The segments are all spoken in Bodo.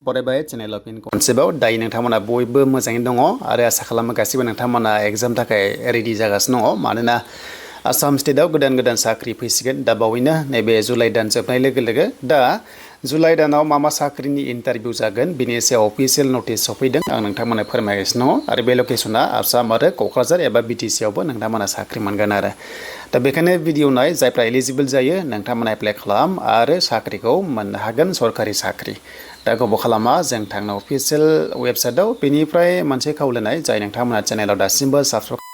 फरायबाय चेनेलाव फिन खनसेबाव दायो नोंथांमोना बयबो मोजाङै दङ आरो आसा खालामो गासिबो नोंथांमोना एग्जाम थाखाय रेडि जागासिनो दङ मानोना आसाम स्टेटआव गोदान गोदान साख्रि फैसिगोन दा बावैनो नैबे जुलाइ दान जोबनाय लोगो लोगो दा जुलाइ दानाव मा साख्रिनि इन्टारभिउ जागोन बिनि सायाव अफिसियेल नटिस सफैदों आं नोंथांमोननो फोरमायगासिनो दङ आरो बे लकेसना आसाम आरो क'क्राझार एबा BTC आवबो नोंथांमोना साख्रि मोनगोन आरो दा बेखायनो भिडिअ नाय जायफ्रा एलिजिबल जायो नोंथांमोना एप्लाइ खालाम आरो साख्रिखौ मोननो हागोन सरकारि साख्रि दा गोबाव खालामा जों थांनो अफिसियेल वेबसाइटआव बेनिफ्राय मोनसे खावलायनाय जाय नोंथांमोना चेनेलाव दासिमबो साबस्क्राइब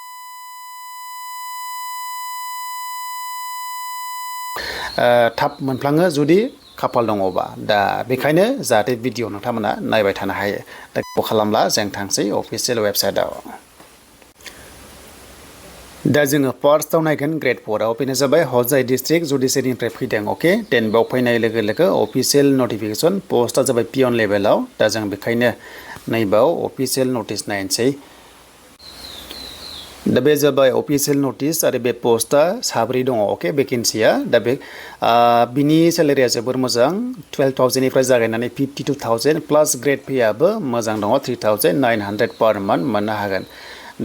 थाब मोनफ्लाङो जुदि खाफाल दङबा दा बेखायनो जाहाथे भिडिअ नोंथांमोना नायबाय थानो हायो दा गोबाव खालामला जों थांसै अफिसियेल वेबसाइटआव दा जोङो फार्स्टआव नायगोन Gr-4 आव बेनो जाबाय हजाइ डिस्ट्रिक्ट जुडिसियारिनिफ्राय फैदों अके देन बेयाव फैनाय लोगो लोगो अफिसियेल नटिफिकेसन पस्टआ जाबाय पियन लेभेलाव दा जों बेखायनो नैबाव अफिसियेल नटिस नायनोसै दा बे जाबाय अफिसियेल नटिस आरो बे पस्टआ साब्रै दङ अके भेकेन्सिया दा बे बिनि सेलारिया जोबोर मोजां 12,000 निफ्राय जागायनानै 52,000 प्लास ग्रेड पेआबो मोजां दङ 3,900 पार मान्थ मोननो हागोन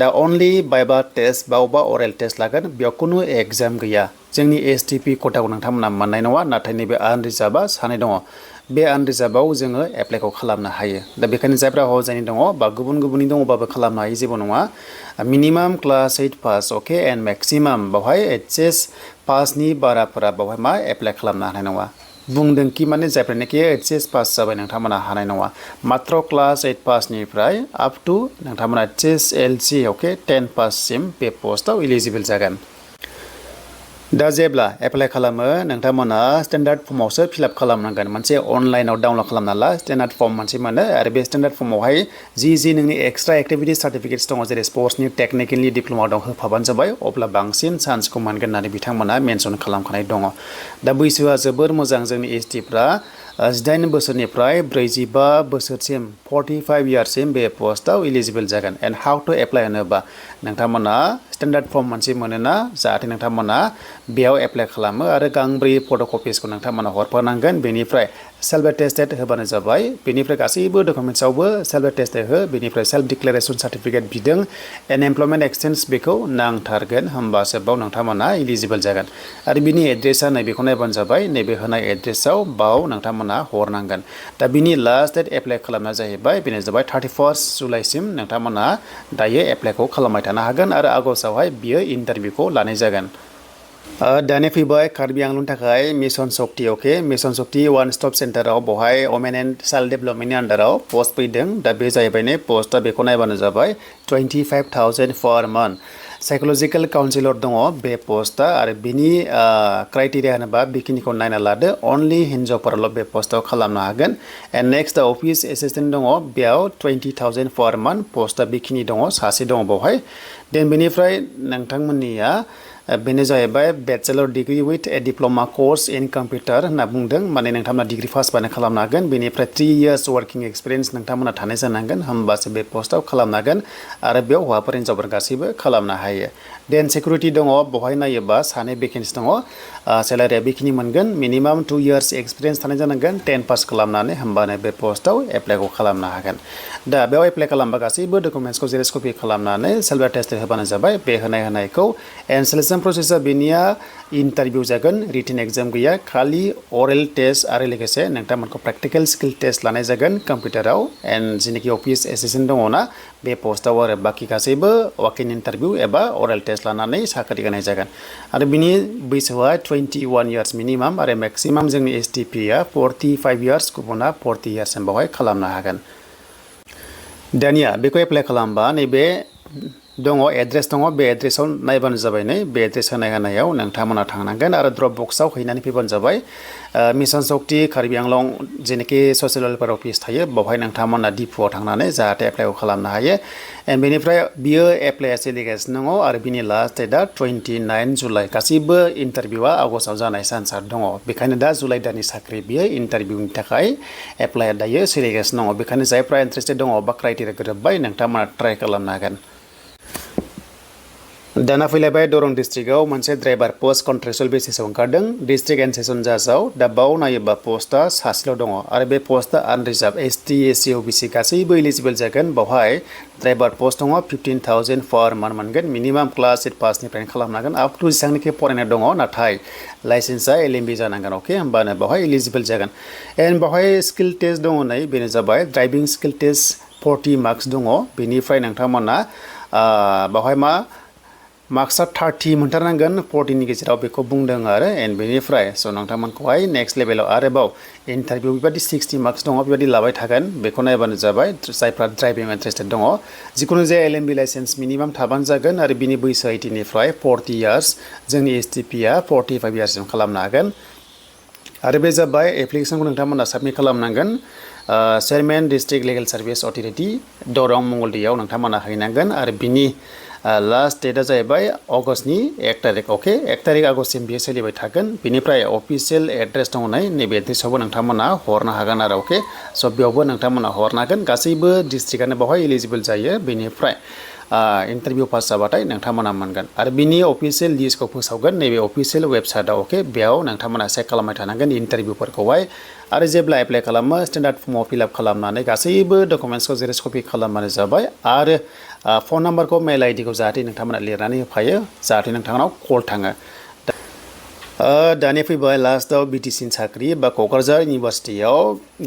दा अनलि बाइबा टेस्ट बावबा अरेल टेस्ट लागोन बेयाव खुनु एग्जाम गैया जोंनि STP खथाखौ नोंथांमोना मोननाय नङा नाथाय नैबे आनरिजार्भआ सानै दङ बे आनरिजार्भआव जोङो एप्लाइखौ खालामनो हायो दा बेखायनो जायफ्रा हजाइनि दङ बा गुबुन गुबुननि दङबाबो खालामनो हायो जेबो नङा minimum class 8 pass okay and maximum बावहाय HS पासनि बाराफोरा बावहाय मा एप्लाइ खालामनो हानाय नङा बुंदों कि माने जायफ्रानोखि HS पास जाबाय नोंथांमोना हानाय नङा मात्र क्लास 8 पासनिफ्राय आप टु नोंथांमोना HSLC अके 10 पाससिम बे पस्टआव इलिजिबल जागोन दा जेब्ला एप्लाइ खालामो नोंथांमोना स्टेन्डार्ड फर्मावसो फिलआप खालामनांगोन मोनसे अनलाइनाव डाउनलड खालामना ला स्टेन्डार्ड फर्म मोनसे मोनो आरो बे स्टेन्डार्ड फर्मावहाय जि नोंनि एक्सट्रा एक्टिभिटि सार्टिफिकेट्स दङ जेरै स्पर्ट्सनि टेक्निकेलनि डिप्ल'मा दं होफाबानो जाबाय अब्ला बांसिन चान्सखौ मोनगोन होननानै बिथांमोना मेनसन खालामखानाय दङ दा बैसोआ जोबोर मोजां जोंनि STफ्रा 18 बोसोरनिफ्राय 45 बोसोरसिम 45 इयार्ससिम बे पस्टआव इलिजिबल जागोन एन्ड हाउ टु एप्लाइ होनोबा नोंथांमोना स्टेन्डार्ड फर्म मोनसे मोनोना जाहाथे नोंथांमोना बेयाव एप्लाइ खालामो आरो गांब्रै फट'कपिसखौ नोंथांमोना हरफानांगोन बेनिफ्राय सेल्फ एटेस्टेड होबानो जाबाय बेनिफ्राय गासैबो डकुमेन्ट्सआवबो सेल्फ एटेस्टेड हो बेनिफ्राय सेल्फ डिक्लेरेसन सार्टिफिकेट बिदों एन्ड एमप्लयमेन्ट एक्सचेन्ज बेखौ नांथारगोन होमबासो बाव नोंथांमोना इलिजिबल जागोन आरो बिनि एड्रेसा नैबेखौ नायबानो जाबाय नैबे होनाय एड्रेसाव बाव नोंथांमोना हरनांगोन दा बिनि लास्ट डेट एप्लाइ खालामनाया जाहैबाय बेनो जाबाय 31 जुलाइसिम नोंथांमोना दायो एप्लाइखौ खालामबाय थानो हागोन आरो आगस्टआवहाय बियो इन्टारभिउखौ लानाय जागोन दानिया फैबाय कार्बि आंलंनि थाखाय मिशन शक्ति अके मिशन शक्ति वान स्टप सेन्टाराव बहाय वमेन एन्ड चाइल्ड डेभेलपमेन्टनि आन्डाराव पस्ट फैदों दा बे जाहैबाय ने पस्टआ बेखौ नायबानो जाबाय 25,000 पार मान्थ साइकोलजिकेल काउन्सिलर दङ बे पस्टआ आरो बिनि क्राइटेरिया होनोबा बेखिनिखौ नायना लादो अनलि हिन्जावफोराल' बे पस्टआव खालामनो हागोन एन्ड नेक्स्ट अफिस एसिस्टेन्ट दङ बेयाव 20,000 पार मान्थ पस्टआ बेखिनि दङ सासे दङ बेवहाय देन बेनिफ्राय नोंथांमोननिया बेनो जाहैबाय bachelor degree with a diploma course in computer होनना बुंदों माने नोंथांमोना डिग्री पास बानो खालामनो हागोन बेनिफ्राय 3 इयार्स वर्किं एक्सपिरियेन्स नोंथांमोना थानाय जानांगोन होमबासो बे पस्टआव खालामनो हागोन आरो बेयाव हौवाफोर हिन्जावफोर गासैबो खालामनो हायो देन सिकिउरिटि दङ बेवहाय नायोबा सानै भेकेन्सि दङ सेलारिया बेखिनि मोनगोन मिनिमाम 2 इयार्स एक्सपिरियेन्स थानाय जानांगोन 10 पास खालामनानै होमबानो बे पस्टआव एप्लाइखौ खालामनो हागोन दा बेयाव एप्लाइ खालामबा गासैबो डकुमेन्ट्सखौ जेरेक्स कपि खालामनानै सेल्फ एटेस्टेड होबानो जाबाय बे होनायखौ एन्ड सेलेक्सन प्रसेसा बेनिया इन्टारभिउ जागोन रिटेन एग्जाम गैया खालि अरेल टेस्ट आरो लोगोसे नोंथांमोनखौ प्रेक्टिकेल स्किल टेस्ट लानाय जागोन कम्पिउटाराव एन्ड जेनाखि अफिस एसिस्टेन्ट दङना बे पस्टआव आरो बाखि गासैबो वाक इन इन्टारभिउ एबा अरेल टेस्ट लानानै साख्रि होनाय जागोन आरो बिनि बैसोआ 21 इयार्स मिनिमाम आरो मेक्सिमाम जोंनि STPआ 45 इयार्स गुबुना 40 इयार्ससिम बावहाय खालामनो हागोन दानिया बेखौ एप्लाइ खालामबा नैबे दङ एड्रेस दङ बे एड्रेसाव नायबानो जाबाय नै बे एड्रेस होनायाव नोंथांमोना थांनांगोन आरो ड्रप बक्सआव हैनानै फैबानो जाबाय मिशन शक्ति कार्बि आंलं जेनाखि ससियेल वेलफेयार अफिस थायो बेवहाय नोंथांमोना डिपुआव थांनानै जाहाथे एप्लाइखौ खालामनो हायो एन्ड बेनिफ्राय बियो एप्लाइआ सोलिगासिनो दङ आरो बिनि लास्ट डेटआ 29 जुलाइ गासैबो इन्टारभिउआ आगस्टआव जानाय चान्सआ दङ बेखायनो दा जुलाइ दाननि साख्रि बियो इन्टारभिउनि थाखाय एप्लाइआ दायो सोलिगासिनो दङ बेखायनो जायफ्रा इन्टारेस्टेड दङ बा क्राइटेरिया गोरोबबाय नोंथांमोना ट्राइ खालामनो हागोन दाना फैलायबाय दरं डिस्ट्रिक्टआव मोनसे ड्राइभार पोस्ट कन्ट्रेक्चुअल बेसिसआव ओंखारदों डिस्ट्रिक्ट एन्ड सेसन जाजाव दा बाव नायोबा पोस्टआ सासेल' दङ आरो बे पोस्टआ आनरिजार्भ एसटि एससि अबिसि गासैबो एलिजिबल जागोन बावहाय ड्राइभार पोस्ट दङ 15,000 पार मान्थ मोनगोन मिनिमाम क्लास 8 पासनिफ्रायनो खालामनांगोन आप टु जेसेबांनाखि फरायनाय दङ नाथाय लाइसेन्सआ एलएमबि जानांगोन अके होमबानो बावहाय एलिजिबल जागोन एन्ड बावहाय स्किल टेस्ट दङ नै बेनो जाबाय ड्राइभिं स्किल टेस्ट 40 मार्क्स दङ बेनिफ्राय नोंथांमोना बावहाय मा मार्क्सआ 30 मोनथारनांगोन 40 नि गेजेराव बेखौ बुंदों आरो एन्ड बेनिफ्राय स' नोंथांमोनखौहाय नेक्स्ट लेभेलाव आरोबाव इन्टारभिउ बेबायदि 60 मार्क्स दङ बेबायदि लाबाय थागोन बेखौ नायबानो जाबाय जायफ्रा ड्राइभिं इन्टारेस्टेड दङ जिखुनु जाया एलएमबि लाइसेन्स मिनिमाम थाबानो जागोन आरो बिनि बैसोआ 18 निफ्राय 40 इयार्स जोंनि एसटिपिआ 45 इयार्ससिम खालामनो हागोन आरो बे जाबाय एप्लिकेसनखौ नोंथांमोना साबमिट खालामनांगोन chairman district legal service authority दरं मंगलदैयाव नोंथांमोना हैनांगोन आरो बिनि लास्ट डेटआ जाहैबाय अगस्टनि 1 तारिख अके 1 तारिख आगस्टसिम बियो सोलिबाय थागोन बिनिफ्राय अफिसियेल एड्रेस दङ नैबे एड्रेसआवबो नोंथांमोना हरनो हागोन आरो अके स' बेयावबो नोंथांमोना हरनो हागोन गासैबो डिस्ट्रिक्टआनो बावहाय एलिजिबल जायो बेनिफ्राय इन्टारभिउ पास जाबाथाय नोंथांमोना मोनगोन आरो बिनि अफिसियेल लिस्टखौ फोसावगोन नैबे अफिसियेल वेबसाइटआव अके बेयाव नोंथांमोना चेक खालामबाय थानांगोन इन्टारभिउफोरखौहाय आरो जेब्ला एप्लाइ खालामो स्टेन्डार्ड फर्मआव फिलआप खालामनानै गासैबो डकुमेन्ट्सखौ जेरेक्स कपि खालामबानो जाबाय आरो फन नाम्बारखौ मेल आइडिखौ जाहाथे नोंथांमोना लिरनानै होफायो जाहाथे नोंथांनाव कल थाङो दानिया फैबाय लास्टआव BTC साख्रि बा क'क्राझार इउनिभार्सिटियाव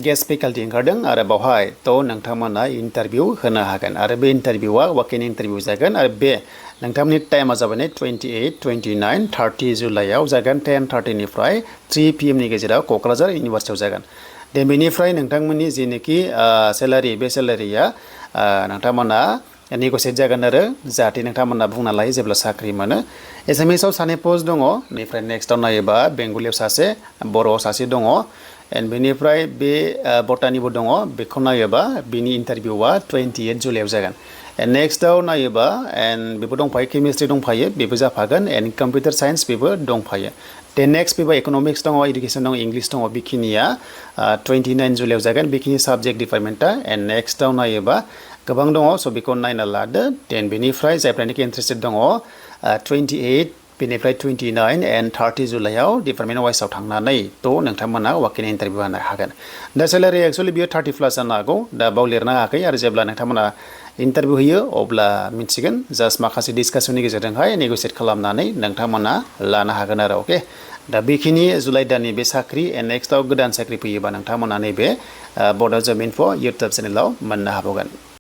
गेस्ट फेकाल्टि ओंखारदों आरो बावहाय थ' नोंथांमोना इन्टारभिउ होनो हागोन आरो बे इन्टारभिउआ वाकिं इन्टारभिउ जागोन आरो बे नोंथांमोननि टाइमा जाबाय 28, 29, 30 जुलाइआव जागोन 10:30 निफ्राय 3 PM नि गेजेराव क'क्राझार इउनिभार्सिटियाव जागोन दे बेनिफ्राय नोंथांमोननि जेनोखि सेलारि बे सेलारिया नोंथांमोना नेगसियेट जागोन आरो जाहाथे नोंथांमोना बुंना लायो जेब्ला साख्रि मोनो एसामिसाव सानै पोस्ट दङ बेनिफ्राय नेक्स्टआव नायोबा बेंगलियाव सासे बर'आव सासे दङ एन्ड बेनिफ्राय बे बटानिबो दङ बेखौ नायोबा बिनि इन्टारभिउआ 28 जुलाइआव जागोन एन्ड नेक्स्टआव नायोबा एन्ड बेबो दंफायो केमिस्ट्रि दंफायो बेबो जाफागोन एन्ड कम्पिउटार साइन्स बेबो दंफायो दे नेक्स्ट बेबो इक'नमिक्स दङ इडुकेसन दङ इंलिश दङ बेखिनिया 29 जुलाइआव जागोन बेखिनि साबजेक्ट डिपार्टमेन्टआ एन्ड नेक्स्टआव नायोबा गोबां दङ स' बेखौ नायना लादो देन बेनिफ्राय जायफ्रानोखि इन्टारेस्टेड दङ 28 बेनिफ्राय 29 एन्ड 30 जुलाइआव डिपार्टमेन्ट वाइसआव थांनानै थ' नोंथांमोना वाकिं इन्टारभिउ होनो हागोन दा सेलारि एक्सुवेलि बियो 30 प्लास जानो हागौ दा बाव लिरनो हायाखै आरो जेब्ला नोंथांमोना इन्टारभिउ होयो अब्ला मिथिगोन जास्ट माखासे डिसकासननि गेजेरजोंहाय नेगसियेट खालामनानै नोंथांमोना लानो हागोन आरो अके दा बेखिनि जुलाइ दाननि बे साख्रि एन्ड नेक्स्टआव गोदान साख्रि फैयोबा नोंथांमोना नैबे बड' जब इनफ' इउटुब चेनेलाव मोननो हाबावगोन